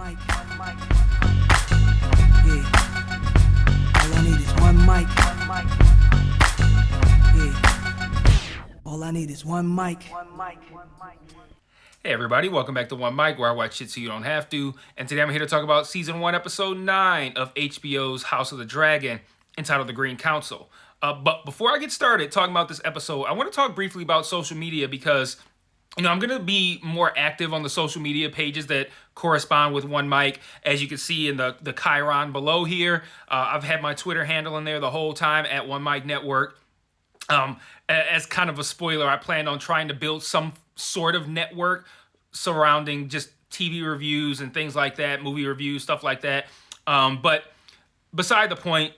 mic. Yeah. All I need is one mic. Yeah. All I need is one mic. Hey everybody, welcome back to One Mic, where I watch shit so you don't have to. And today I'm here to talk about Season 1, Episode 9 of HBO's House of the Dragon, entitled The Green Council. But before I get started talking about this episode, I want to talk briefly about social media because, I'm going to be more active on the social media pages that correspond with One Mic. As you can see in the Chiron below here, I've had my Twitter handle in there the whole time at One Mic Network. As kind of a spoiler, I plan on trying to build some sort of network surrounding just TV reviews and things like that, movie reviews, stuff like that. But beside the point,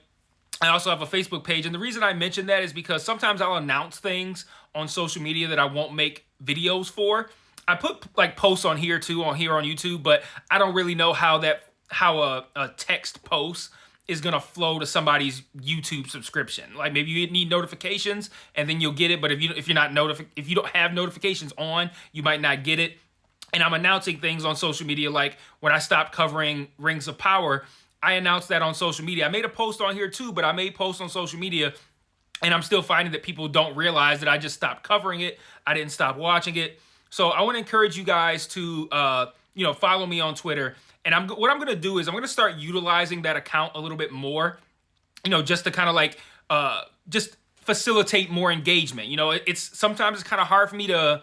I also have a Facebook page. And the reason I mention that is because sometimes I'll announce things on social media that I won't make videos for. I put like posts on here too, on YouTube, but I don't really know how a text post is gonna flow to somebody's YouTube subscription. Like maybe you need notifications and then you'll get it, but if you don't have notifications on, you might not get it. And I'm announcing things on social media, like when I stopped covering Rings of Power, I announced that on social media. I made a post on here too, but I made posts on social media, and I'm still finding that people don't realize that I just stopped covering it. I didn't stop watching it. So I want to encourage you guys to follow me on Twitter. And what I'm going to do is I'm going to start utilizing that account a little bit more, just to kind of like just facilitate more engagement. Sometimes it's kind of hard for me to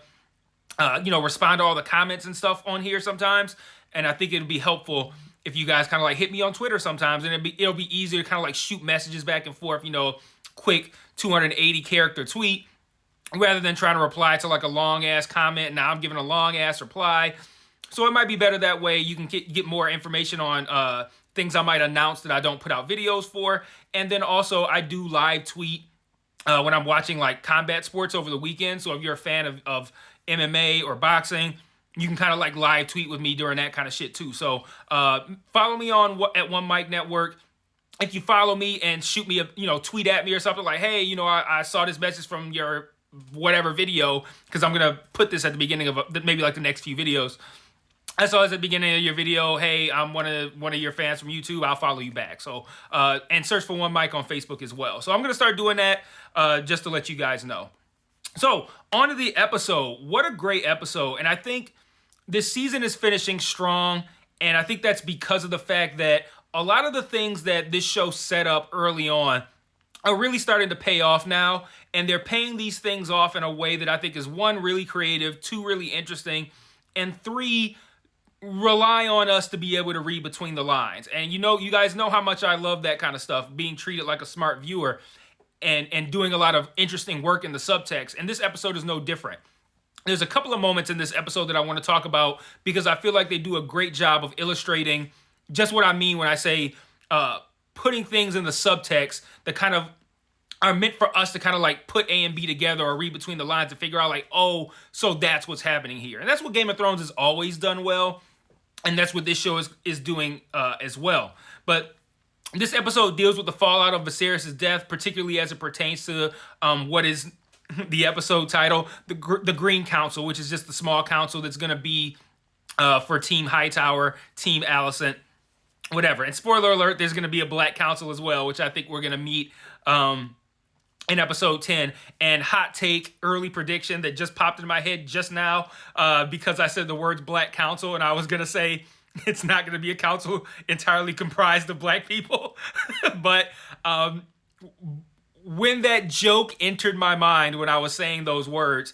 respond to all the comments and stuff on here sometimes. And I think it'd be helpful if you guys kind of like hit me on Twitter sometimes, and it'll be easier to kind of like shoot messages back and forth, quick 280 character tweet, rather than trying to reply to like a long ass comment. Now I'm giving a long ass reply. So it might be better that way. You can get more information on things I might announce that I don't put out videos for. And then also I do live tweet when I'm watching like combat sports over the weekend. So if you're a fan of MMA or boxing, you can kind of like live tweet with me during that kind of shit too. So follow me at One Mic Network. If you follow me and shoot me tweet at me or something like, hey, I saw this message from your whatever video, because I'm going to put this at the beginning of maybe like the next few videos. I saw this at the beginning of your video. Hey, I'm one of your fans from YouTube. I'll follow you back. So, and search for One Mic on Facebook as well. So I'm going to start doing that just to let you guys know. So on to the episode. What a great episode. And I think this season is finishing strong. And I think that's because of the fact that a lot of the things that this show set up early on are really starting to pay off now. And they're paying these things off in a way that I think is, one, really creative, two, really interesting, and three, rely on us to be able to read between the lines. And you guys know how much I love that kind of stuff, being treated like a smart viewer and doing a lot of interesting work in the subtext. And this episode is no different. There's a couple of moments in this episode that I want to talk about because I feel like they do a great job of illustrating just what I mean when I say putting things in the subtext that kind of are meant for us to kind of like put A and B together or read between the lines and figure out like, oh, so that's what's happening here. And that's what Game of Thrones has always done well. And that's what this show is doing as well. But this episode deals with the fallout of Viserys' death, particularly as it pertains to what is the episode title, the Green Council, which is just the small council that's going to be for Team Hightower, Team Alicent, whatever. And spoiler alert, there's going to be a Black Council as well, which I think we're going to meet in episode 10. And hot take, early prediction that just popped into my head just now because I said the words Black Council, and I was going to say it's not going to be a council entirely comprised of Black people. But when that joke entered my mind when I was saying those words,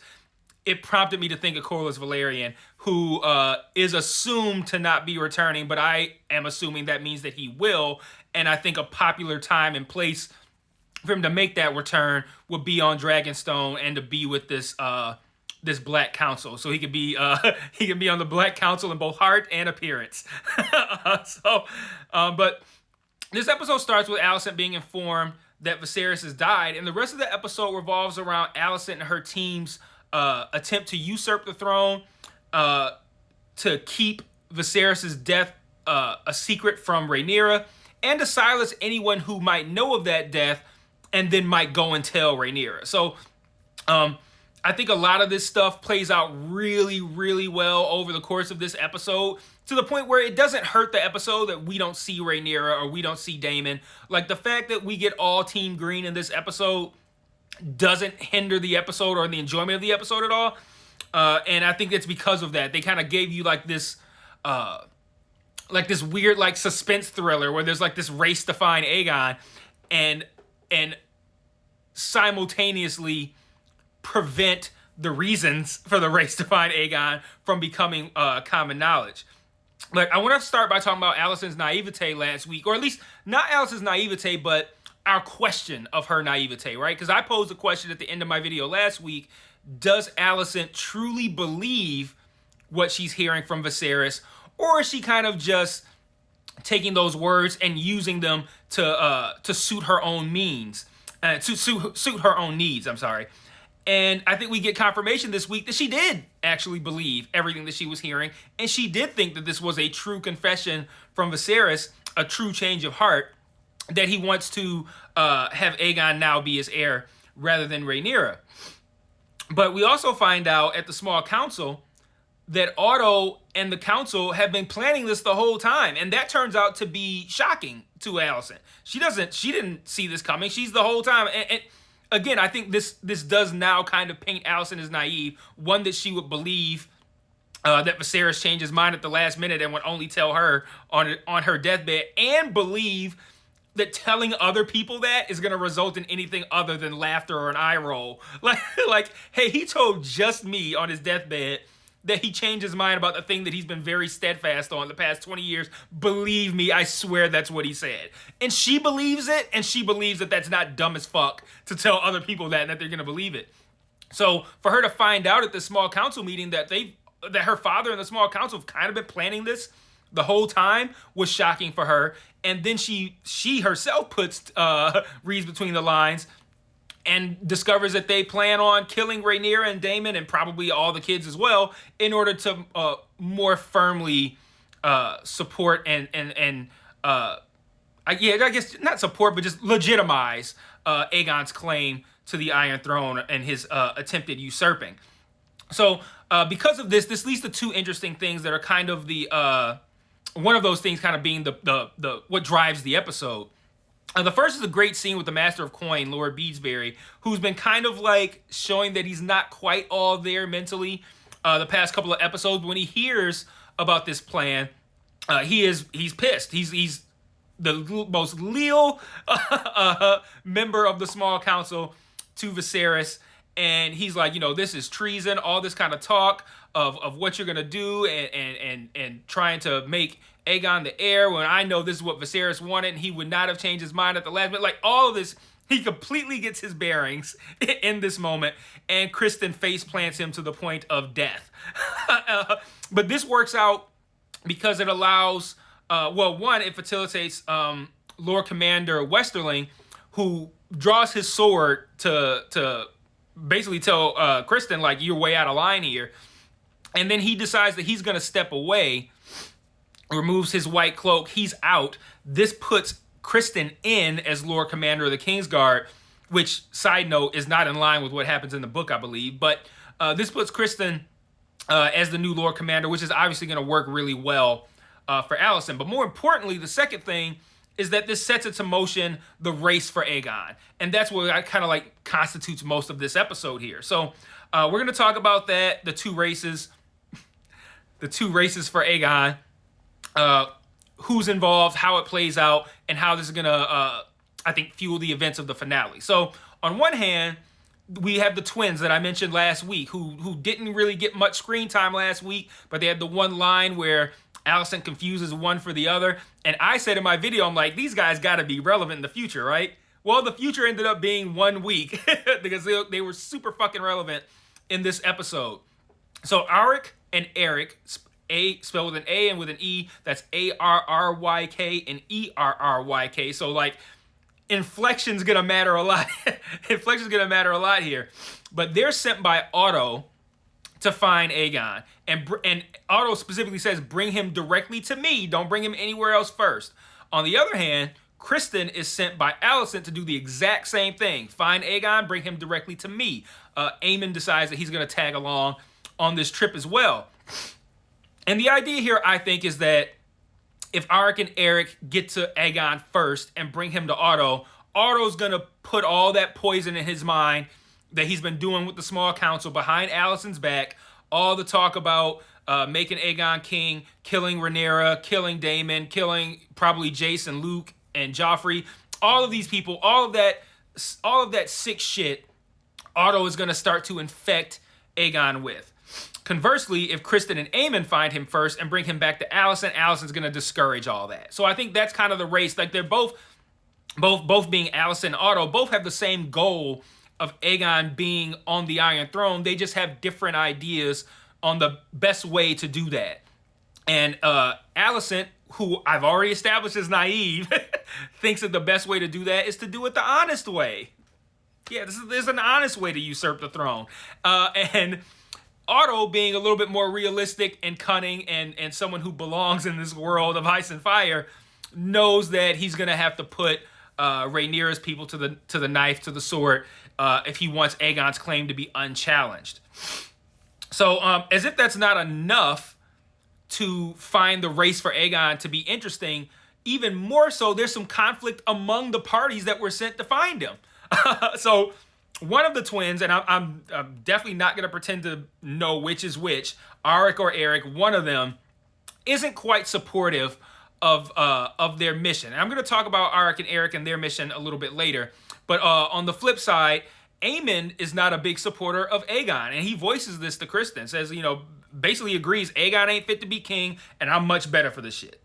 it prompted me to think of Corlys Velaryon, who is assumed to not be returning, but I am assuming that means that he will. And I think a popular time and place for him to make that return would be on Dragonstone and to be with this Black Council. So he could be on the Black Council in both heart and appearance. But this episode starts with Alicent being informed that Viserys has died, and the rest of the episode revolves around Alicent and her team's attempt to usurp the throne, to keep Viserys' death a secret from Rhaenyra, and to silence anyone who might know of that death and then might go and tell Rhaenyra. So I think a lot of this stuff plays out really, really well over the course of this episode. to the point where it doesn't hurt the episode that we don't see Rhaenyra or we don't see Daemon. Like, the fact that we get all Team Green in this episode doesn't hinder the episode or the enjoyment of the episode at all. And I think it's because of that. They kind of gave you like this weird like suspense thriller where there's like this race to find Aegon and simultaneously prevent the reasons for the race to find Aegon from becoming common knowledge. Like, I want to start by talking about Alicent's naivete last week, or at least not Alicent's naivete, but our question of her naivete, right? Because I posed a question at the end of my video last week. Does Alicent truly believe what she's hearing from Viserys, or is she kind of just taking those words and using them to suit her own means, to suit her own needs? I'm sorry. And I think we get confirmation this week that she did actually believe everything that she was hearing, and she did think that this was a true confession from Viserys, a true change of heart, that he wants to have Aegon now be his heir rather than Rhaenyra. But we also find out at the small council that Otto and the council have been planning this the whole time, and that turns out to be shocking to Alicent. She didn't see this coming. She's the whole time. And again, I think this does now kind of paint Alicent as naive, one that she would believe that Viserys changed his mind at the last minute and would only tell her on her deathbed, and believe that telling other people that is going to result in anything other than laughter or an eye roll. Like, hey, he told just me on his deathbed that he changed his mind about the thing that he's been very steadfast on the past 20 years. Believe me, I swear that's what he said. And she believes it, and she believes that that's not dumb as fuck to tell other people that and that they're going to believe it. So for her to find out at this small council meeting that her father and the small council have kind of been planning this the whole time was shocking for her. And then she herself reads between the lines and discovers that they plan on killing Rhaenyra and Daemon and probably all the kids as well in order to more firmly support and I guess not support, but just legitimize Aegon's claim to the Iron Throne and his attempted usurping. So because of this leads to two interesting things that are kind of the one of those things kind of being the what drives the episode. The first is a great scene with the Master of Coin, Lord Beadsbury, who's been kind of like showing that he's not quite all there mentally the past couple of episodes. When he hears about this plan, he's pissed. He's the most leal member of the small council to Viserys, and he's like, this is treason, all this kind of talk of what you're gonna do and trying to make Aegon the heir when I know this is what Viserys wanted and he would not have changed his mind at the last minute. Like, all of this, he completely gets his bearings in this moment, and Kristen face plants him to the point of death. But this works out because it allows, it facilitates Lord Commander Westerling, who draws his sword to basically tell Kristen, like, you're way out of line here. And then he decides that he's going to step away, removes his white cloak, he's out. This puts Kristen in as Lord Commander of the Kingsguard, which, side note, is not in line with what happens in the book, I believe. But this puts Kristen as the new Lord Commander, which is obviously going to work really well for Alicent. But more importantly, the second thing is that this sets into motion the race for Aegon. And that's what I kind of like constitutes most of this episode here. So we're going to talk about that, the two races for Aegon, who's involved, how it plays out, and how this is going to, I think, fuel the events of the finale. So on one hand, we have the twins that I mentioned last week who didn't really get much screen time last week, but they had the one line where Alicent confuses one for the other. And I said in my video, I'm like, these guys got to be relevant in the future, right? Well, the future ended up being 1 week because they were super fucking relevant in this episode. So Arik and Eric, A spelled with an A and with an E, that's Arryk and Erryk. So like inflection's gonna matter a lot. Inflection's gonna matter a lot here. But they're sent by Otto to find Aegon. And Otto specifically says, bring him directly to me. Don't bring him anywhere else first. On the other hand, Kristen is sent by Alicent to do the exact same thing. Find Aegon, bring him directly to me. Aemon decides that he's going to tag along on this trip as well. And the idea here, I think, is that if Arik and Eric get to Aegon first and bring him to Otto, Otto's gonna put all that poison in his mind that he's been doing with the small council behind Alicent's back. All the talk about making Aegon king, killing Rhaenyra, killing Daemon, killing probably Jason, Luke, and Joffrey. All of these people, all of that sick shit, Otto is gonna start to infect Aegon with. Conversely, if Kristen and Aemon find him first and bring him back to Alicent, Alicent's going to discourage all that. So I think that's kind of the race. Like they're both being Alicent and Otto, both have the same goal of Aegon being on the Iron Throne. They just have different ideas on the best way to do that. And Alicent, who I've already established is naive, thinks that the best way to do that is to do it the honest way. Yeah, there's an honest way to usurp the throne. And Otto, being a little bit more realistic and cunning and someone who belongs in this world of ice and fire, knows that he's going to have to put Rhaenyra's people to the knife, to the sword, if he wants Aegon's claim to be unchallenged. So as if that's not enough to find the race for Aegon to be interesting, even more so, there's some conflict among the parties that were sent to find him. So one of the twins, and I'm definitely not going to pretend to know which is which, Arik or Eric, one of them isn't quite supportive of their mission. And I'm going to talk about Arik and Eric and their mission a little bit later. But on the flip side, Aemon is not a big supporter of Aegon. And he voices this to Kristen, says, basically agrees Aegon ain't fit to be king, and I'm much better for this shit.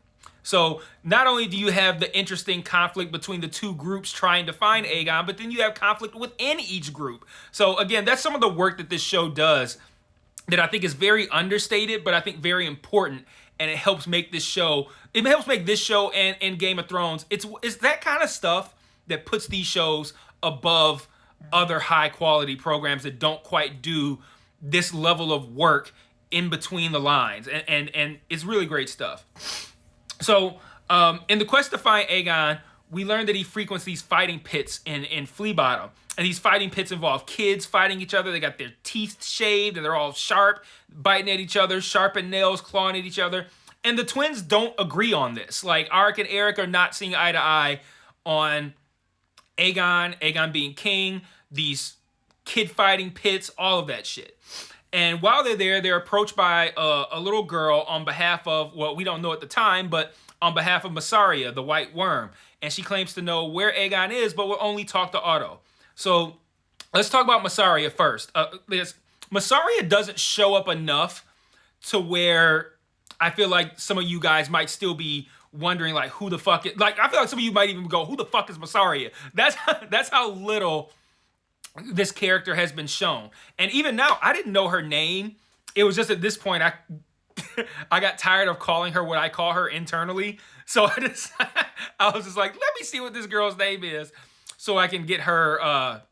So not only do you have the interesting conflict between the two groups trying to find Aegon, but then you have conflict within each group. So again, that's some of the work that this show does that I think is very understated, but I think very important. And it helps make this show, and Game of Thrones, it's that kind of stuff that puts these shows above other high quality programs that don't quite do this level of work in between the lines. And it's really great stuff. So, in the quest to find Aegon, we learned that he frequents these fighting pits in Flea Bottom. And these fighting pits involve kids fighting each other. They got their teeth shaved and they're all sharp, biting at each other, sharpened nails, clawing at each other. And the twins don't agree on this. Like, Arik and Eric are not seeing eye to eye on Aegon being king, these kid fighting pits, all of that shit. And while they're there, they're approached by a little girl on behalf of, well, we don't know at the time, but on behalf of Mysaria, the White Worm. And she claims to know where Aegon is, but will only talk to Otto. So let's talk about Mysaria first. Mysaria doesn't show up enough to where I feel like some of you guys might still be wondering, like, who the fuck is... Like, I feel like some of you might even go, who the fuck is Mysaria? That's how little this character has been shown. And even now, I didn't know her name. It was just at this point, I got tired of calling her what I call her internally. So I was just like, let me see what this girl's name is so I can get her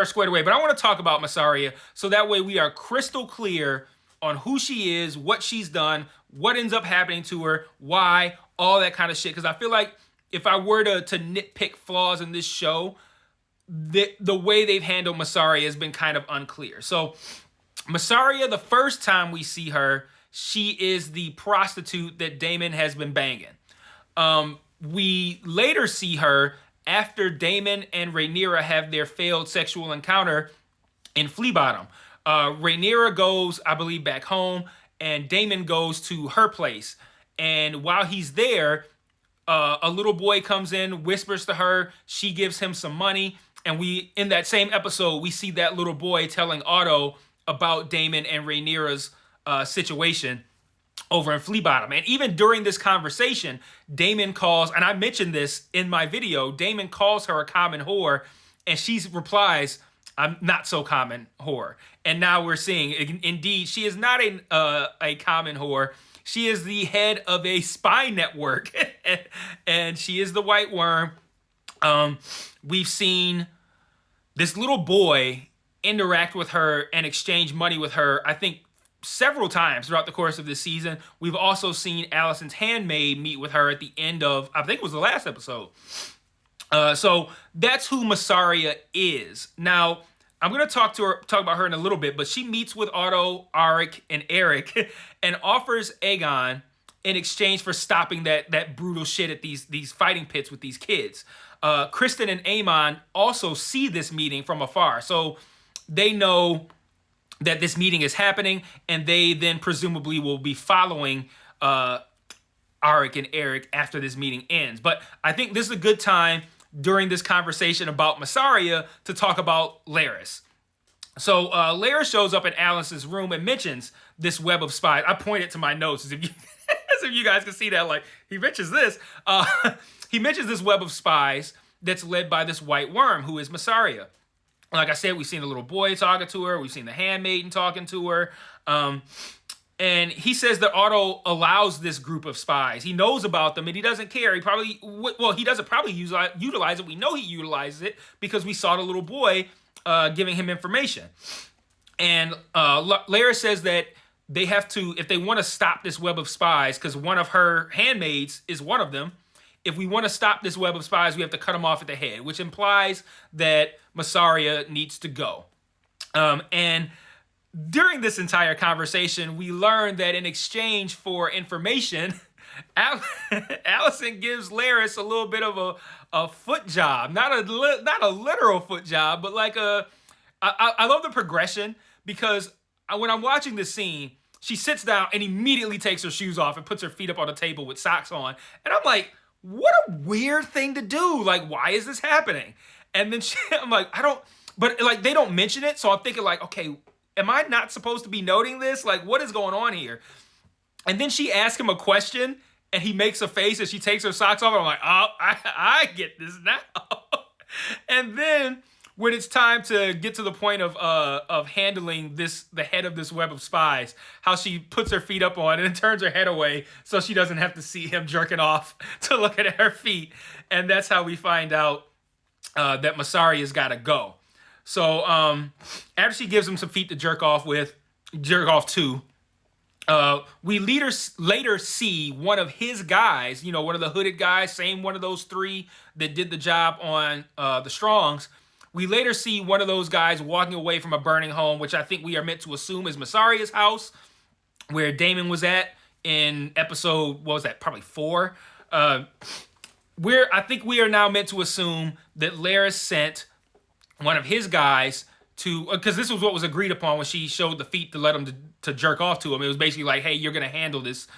squared away. But I want to talk about Mysaria so that way we are crystal clear on who she is, what she's done, what ends up happening to her, why, all that kind of shit. Because I feel like if I were to nitpick flaws in this show, the way they've handled Mysaria has been kind of unclear. So Mysaria, the first time we see her, she is the prostitute that Daemon has been banging. We later see her after Daemon and Rhaenyra have their failed sexual encounter in Flea Bottom. Rhaenyra goes, I believe, back home, and Daemon goes to her place. And while he's there, a little boy comes in, whispers to her, she gives him some money, and in that same episode, we see that little boy telling Otto about Daemon and Rhaenyra's situation over in Flea Bottom. And even during this conversation, Daemon calls, and I mentioned this in my video, Daemon calls her a common whore, and she replies, I'm not so common whore. And now we're seeing, indeed, she is not a common whore. She is the head of a spy network, and she is the White Worm. We've seen this little boy interact with her and exchange money with her, I think, several times throughout the course of this season. We've also seen Alicent's handmaid meet with her at the end of, I think it was the last episode. So that's who Mysaria is. Now, I'm gonna talk about her in a little bit, but she meets with Otto, Arik, and Eric, and offers Aegon in exchange for stopping that brutal shit at these fighting pits with these kids. Kristen and Aemon also see this meeting from afar, so they know that this meeting is happening, and they then presumably will be following Arik and Eric after this meeting ends. But I think this is a good time during this conversation about Mysaria to talk about Larys. So Larys shows up in Alicent's room and mentions this web of spies. I pointed to my notes as if you guys can see that. Like, he mentions this. He mentions this web of spies that's led by this white worm who is Mysaria. Like I said, we've seen the little boy talking to her. We've seen the handmaiden talking to her. And he says that Otto allows this group of spies. He knows about them and he doesn't care. He doesn't probably utilize it. We know he utilizes it because we saw the little boy giving him information. And Larys says that they have to, if they want to stop this web of spies, because one of her handmaids is one of them, if we want to stop this web of spies, we have to cut them off at the head, which implies that Mysaria needs to go. And during this entire conversation, we learn that in exchange for information, Alicent gives Larys a little bit of a foot job, not a literal foot job, but like I love the progression, because when I'm watching this scene, she sits down and immediately takes her shoes off and puts her feet up on the table with socks on, and I'm like, what a weird thing to do. Like, why is this happening? And then I'm like, but like they don't mention it, so I'm thinking like, okay, am I not supposed to be noting this? Like, what is going on here? And then she asks him a question, and he makes a face as she takes her socks off. And I'm like, oh, I get this now. And then when it's time to get to the point of handling the head of this web of spies, how she puts her feet up on and turns her head away so she doesn't have to see him jerking off to look at her feet. And that's how we find out that Mysaria's got to go. So after she gives him some feet to jerk off to, we later see one of his guys, one of the hooded guys, same one of those three that did the job on the Strongs. We later see one of those guys walking away from a burning home, which I think we are meant to assume is Mysaria's house, where Daemon was at in episode, what was that, probably 4. I think we are now meant to assume that Larys sent one of his guys to, because this was what was agreed upon when she showed the feet to let him to jerk off to him. It was basically like, hey, you're going to handle this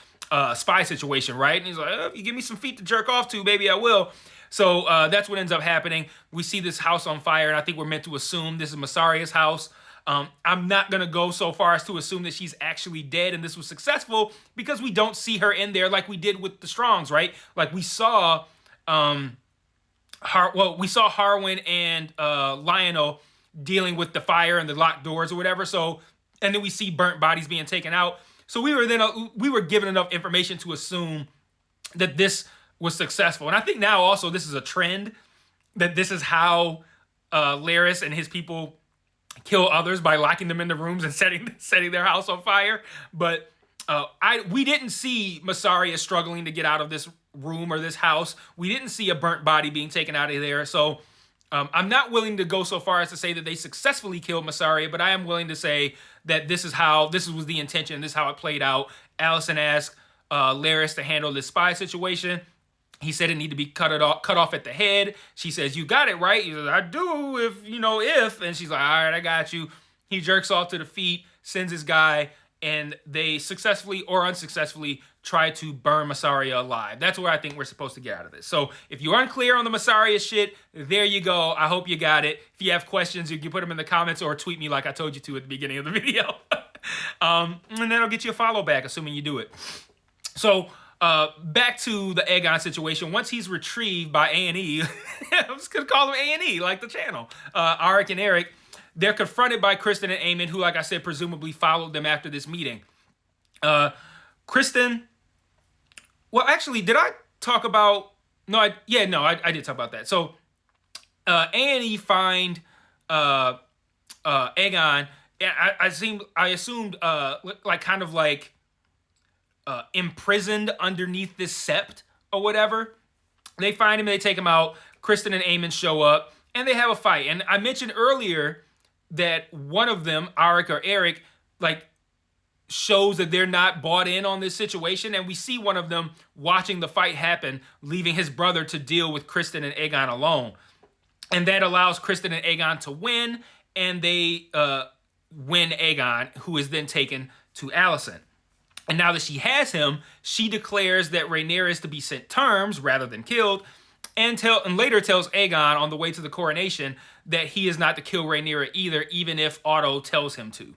spy situation, right? And he's like, if you give me some feet to jerk off to, maybe I will. So that's what ends up happening. We see this house on fire, and I think we're meant to assume this is Mysaria's house. I'm not going to go so far as to assume that she's actually dead and this was successful, because we don't see her in there like we did with the Strongs, right? Like we saw... we saw Harwin and Lionel dealing with the fire and the locked doors or whatever. So, and then we see burnt bodies being taken out. So we were given enough information to assume that this was successful. And I think now also this is a trend, that this is how Larys and his people kill others, by locking them in the rooms and setting their house on fire. But we didn't see Mysaria struggling to get out of this room or this house. We didn't see a burnt body being taken out of there. So I'm not willing to go so far as to say that they successfully killed Mysaria, but I am willing to say that this was the intention. This is how it played out. Alicent asked Larys to handle this spy situation. He said it needed to be cut off at the head. She says, you got it, right? He says, I do, if. And she's like, all right, I got you. He jerks off to the feet, sends his guy, and they successfully or unsuccessfully try to burn Mysaria alive. That's where I think we're supposed to get out of this. So if you're unclear on the Mysaria shit, there you go. I hope you got it. If you have questions, you can put them in the comments or tweet me like I told you to at the beginning of the video. And then I'll get you a follow back, assuming you do it. So back to the Aegon situation. Once he's retrieved by A&E, I'm just going to call him A&E, like the channel, Arik and Eric, they're confronted by Kristen and Aemon, who, like I said, presumably followed them after this meeting. Kristen... Well, actually, did I talk about... No, I did talk about that. So, A&E find Aegon... I assumed, imprisoned underneath this sept or whatever. They find him, they take him out. Kristen and Aemon show up, and they have a fight. And I mentioned earlier that one of them, Arik or Eric, like shows that they're not bought in on this situation, and we see one of them watching the fight happen, leaving his brother to deal with Kristen and Aegon alone. And that allows Kristen and Aegon to win, and they win Aegon, who is then taken to Alicent. And now that she has him, she declares that Rhaenyra is to be sent terms rather than killed, and later tells Aegon on the way to the coronation that he is not to kill Rhaenyra either, even if Otto tells him to.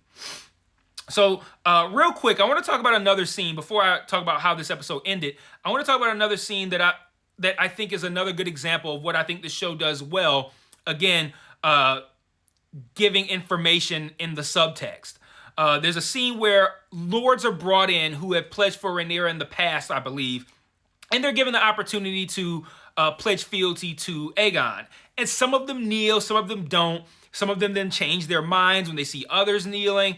So, real quick, I want to talk about another scene before I talk about how this episode ended. I want to talk about another scene that I think is another good example of what I think the show does well. Again, giving information in the subtext. There's a scene where lords are brought in who have pledged for Rhaenyra in the past, I believe, and they're given the opportunity to pledge fealty to Aegon. And some of them kneel, some of them don't. Some of them then change their minds when they see others kneeling.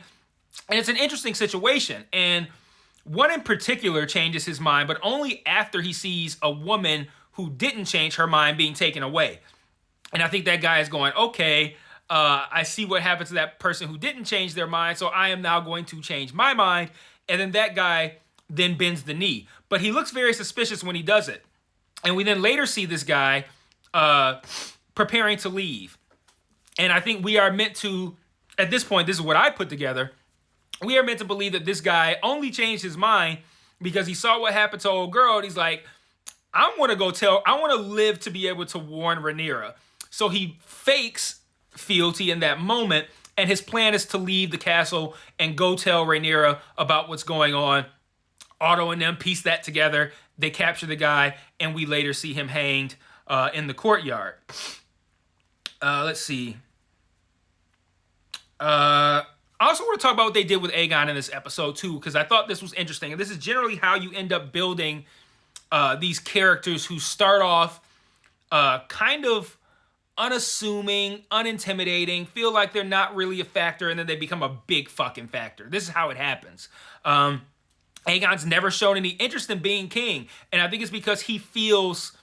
And it's an interesting situation. And one in particular changes his mind, but only after he sees a woman who didn't change her mind being taken away. And I think that guy is going, okay, I see what happened to that person who didn't change their mind, so I am now going to change my mind. And then that guy then bends the knee. But he looks very suspicious when he does it. And we then later see this guy preparing to leave. And I think we are meant to, at this point, this is what I put together, we are meant to believe that this guy only changed his mind because he saw what happened to old girl, and he's like, I want to live to be able to warn Rhaenyra. So he fakes fealty in that moment, and his plan is to leave the castle and go tell Rhaenyra about what's going on. Otto and them piece that together. They capture the guy, and we later see him hanged in the courtyard. Let's see. I also want to talk about what they did with Aegon in this episode too, because I thought this was interesting. And this is generally how you end up building these characters who start off kind of unassuming, unintimidating, feel like they're not really a factor, and then they become a big fucking factor. This is how it happens. Aegon's never shown any interest in being king, and I think it's because he feels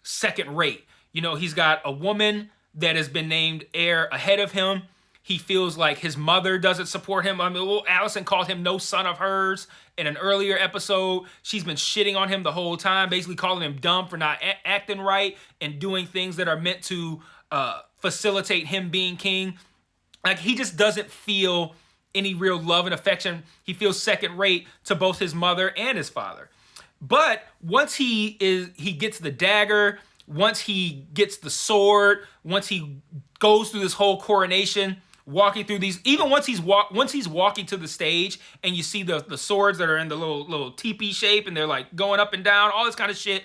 second rate. You know, he's got a woman that has been named heir ahead of him. He feels like his mother doesn't support him. I mean, Alicent called him no son of hers in an earlier episode. She's been shitting on him the whole time, basically calling him dumb for not acting right and doing things that are meant to facilitate him being king. Like, he just doesn't feel any real love and affection. He feels second rate to both his mother and his father. But once he gets the dagger, once he gets the sword, once he goes through this whole coronation, walking through these, even once he's walking to the stage and you see the swords that are in the little teepee shape and they're like going up and down, all this kind of shit.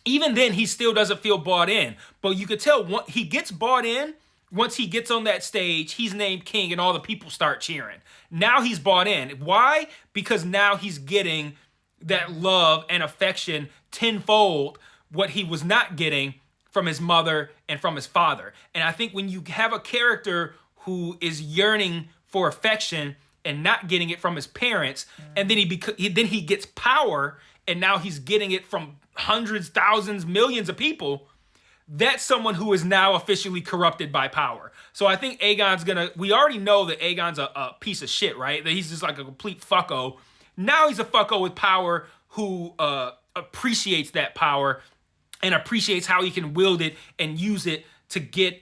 Even then, he still doesn't feel bought in. But you could tell he gets bought in once he gets on that stage. He's named king and all the people start cheering. Now he's bought in. Why? Because now he's getting that love and affection tenfold, what he was not getting from his mother and from his father. And I think when you have a character who is yearning for affection and not getting it from his parents, and then he gets power, and now he's getting it from hundreds, thousands, millions of people, that's someone who is now officially corrupted by power. So I think we already know that Aegon's a piece of shit, right? That he's just like a complete fucko. Now he's a fucko with power who appreciates that power and appreciates how he can wield it and use it to get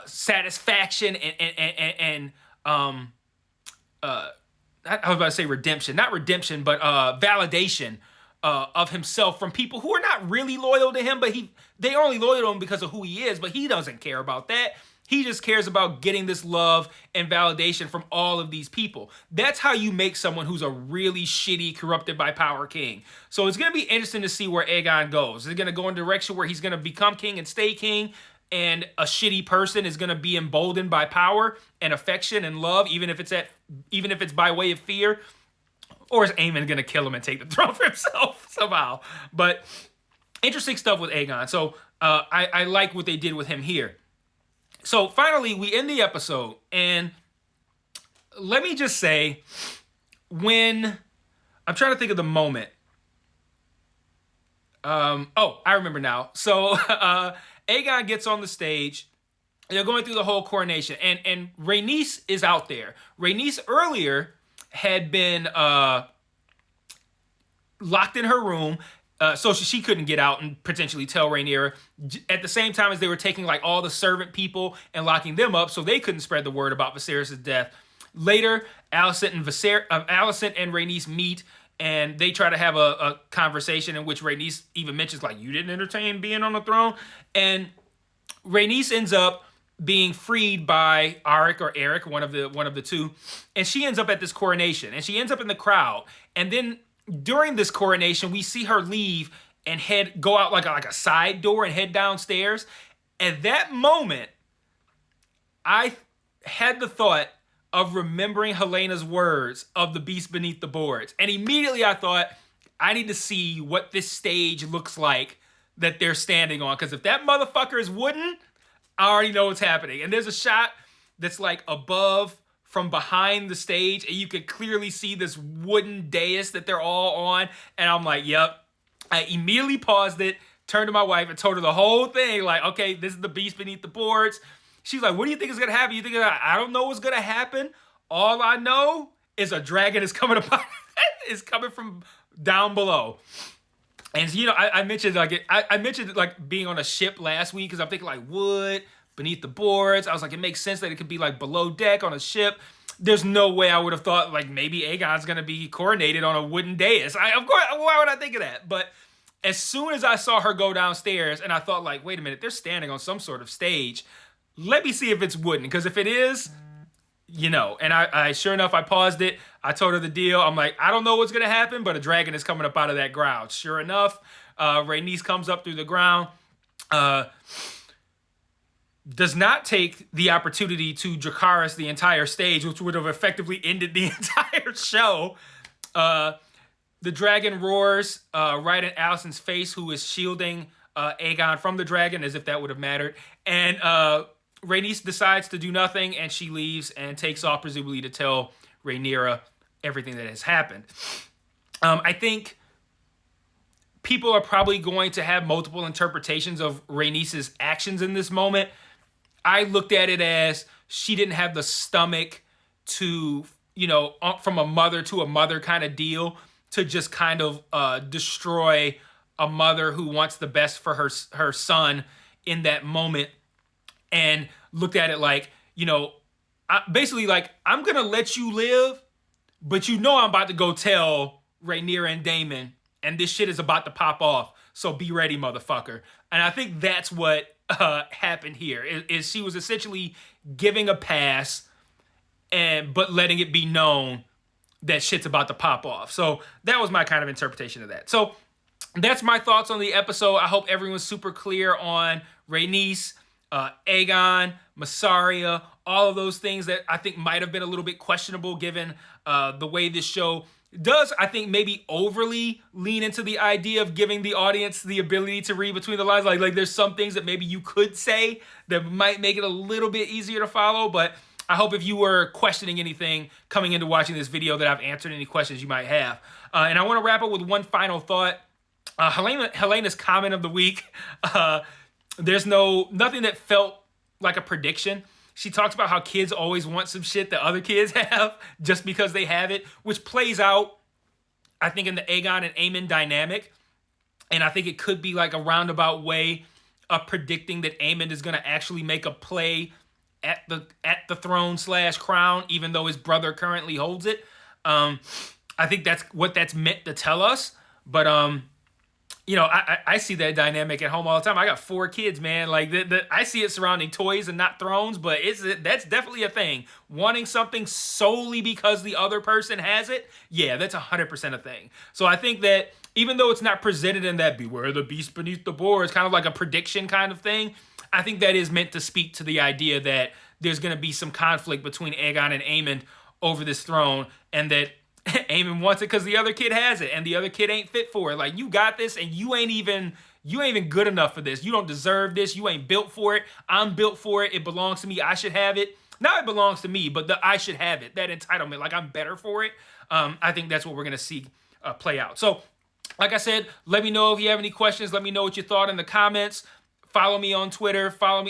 satisfaction and I was about to say redemption, not redemption, but validation of himself from people who are not really loyal to him, but they are only loyal to him because of who he is, but he doesn't care about that. He just cares about getting this love and validation from all of these people. That's how you make someone who's a really shitty, corrupted by power king. So it's going to be interesting to see where Aegon goes. Is it going to go in a direction where he's going to become king and stay king, and a shitty person is going to be emboldened by power and affection and love, even if it's by way of fear? Or is Aemon going to kill him and take the throne for himself somehow? But interesting stuff with Aegon. So I like what they did with him here. So finally, we end the episode, and let me just say, when I'm trying to think of the moment. I remember now. So Aegon gets on the stage. they're going through the whole coronation, and Rhaenys is out there. Rhaenys earlier had been locked in her room, so she couldn't get out and potentially tell Rhaenyra. At the same time as they were taking like all the servant people and locking them up, so they couldn't spread the word about Viserys' death. Later, Alicent and Rhaenys meet, and they try to have a conversation in which Rhaenys even mentions like, "You didn't entertain being on the throne," and Rhaenys ends up being freed by Arik or Eric, one of the two, and she ends up at this coronation, and she ends up in the crowd. And then during this coronation, we see her leave and go out like a side door and head downstairs. At that moment, I had the thought of remembering Helena's words of the beast beneath the boards, and immediately I thought, I need to see what this stage looks like that they're standing on, because if that motherfucker is wooden, I already know what's happening. And there's a shot that's like above from behind the stage, and you can clearly see this wooden dais that they're all on. And I'm like, yep. I immediately paused it, turned to my wife, and told her the whole thing. Like, okay, this is the beast beneath the boards. She's like, what do you think is going to happen? You think I don't know what's going to happen. All I know is a dragon is coming upon is coming from down below. And you know, I mentioned I mentioned like being on a ship last week, because I'm thinking like wood beneath the boards. I was like, it makes sense that it could be like below deck on a ship. There's no way I would have thought like maybe Aegon's gonna be coronated on a wooden dais. Of course, why would I think of that? But as soon as I saw her go downstairs, and I thought like, wait a minute, they're standing on some sort of stage. Let me see if it's wooden, because if it is, you know. And I sure enough, I paused it. I told her the deal. I'm like, I don't know what's gonna happen, but a dragon is coming up out of that ground. Sure enough, Rhaenys comes up through the ground. Does not take the opportunity to Dracarys the entire stage, which would have effectively ended the entire show. The dragon roars right in Alicent's face, who is shielding Aegon from the dragon, as if that would have mattered. And Rhaenys decides to do nothing, and she leaves and takes off, presumably to tell Rhaenyra everything that has happened. I think people are probably going to have multiple interpretations of Rhaenys' actions in this moment. I looked at it as she didn't have the stomach to, you know, from a mother to a mother kind of deal, to just kind of destroy a mother who wants the best for her son in that moment, and looked at it like, you know, basically like, I'm going to let you live, but you know I'm about to go tell Rhaenyra and Daemon, and this shit is about to pop off, so be ready, motherfucker. And I think that's what happened here, is she was essentially giving a pass, but letting it be known that shit's about to pop off. So that was my kind of interpretation of that. So that's my thoughts on the episode. I hope everyone's super clear on Rhaenys, Aegon, Mysaria, all of those things that I think might have been a little bit questionable given the way this show does, I think, maybe overly lean into the idea of giving the audience the ability to read between the lines. Like there's some things that maybe you could say that might make it a little bit easier to follow, but I hope if you were questioning anything coming into watching this video that I've answered any questions you might have. And I want to wrap up with one final thought. Helena's comment of the week. There's nothing that felt like a prediction. She talks about how kids always want some shit that other kids have just because they have it, which plays out, I think, in the Aegon and Aemon dynamic. And I think it could be like a roundabout way of predicting that Aemon is going to actually make a play at the throne / crown, even though his brother currently holds it. I think that's what that's meant to tell us. But you know, I see that dynamic at home all the time. I got 4 kids, man. Like I see it surrounding toys and not thrones, but that's definitely a thing. Wanting something solely because the other person has it, yeah, that's 100% a thing. So I think that even though it's not presented in that beware the beast beneath the boards, kind of like a prediction kind of thing, I think that is meant to speak to the idea that there's going to be some conflict between Aegon and Aemon over this throne, and that Aemon wants it because the other kid has it, and the other kid ain't fit for it. Like, you got this, and you ain't even good enough for this. You don't deserve this. You ain't built for it. I'm built for it. It belongs to me. I should have it. Now it belongs to me, but I should have it. That entitlement, like I'm better for it. I think that's what we're gonna see play out. So, like I said, let me know if you have any questions. Let me know what you thought in the comments. Follow me on Twitter. Follow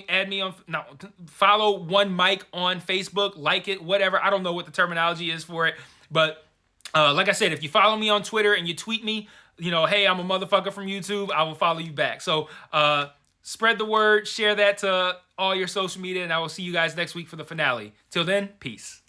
One Mic on Facebook. Like it, whatever. I don't know what the terminology is for it, but like I said, if you follow me on Twitter and you tweet me, hey, I'm a motherfucker from YouTube, I will follow you back. So spread the word, share that to all your social media, and I will see you guys next week for the finale. Till then, peace.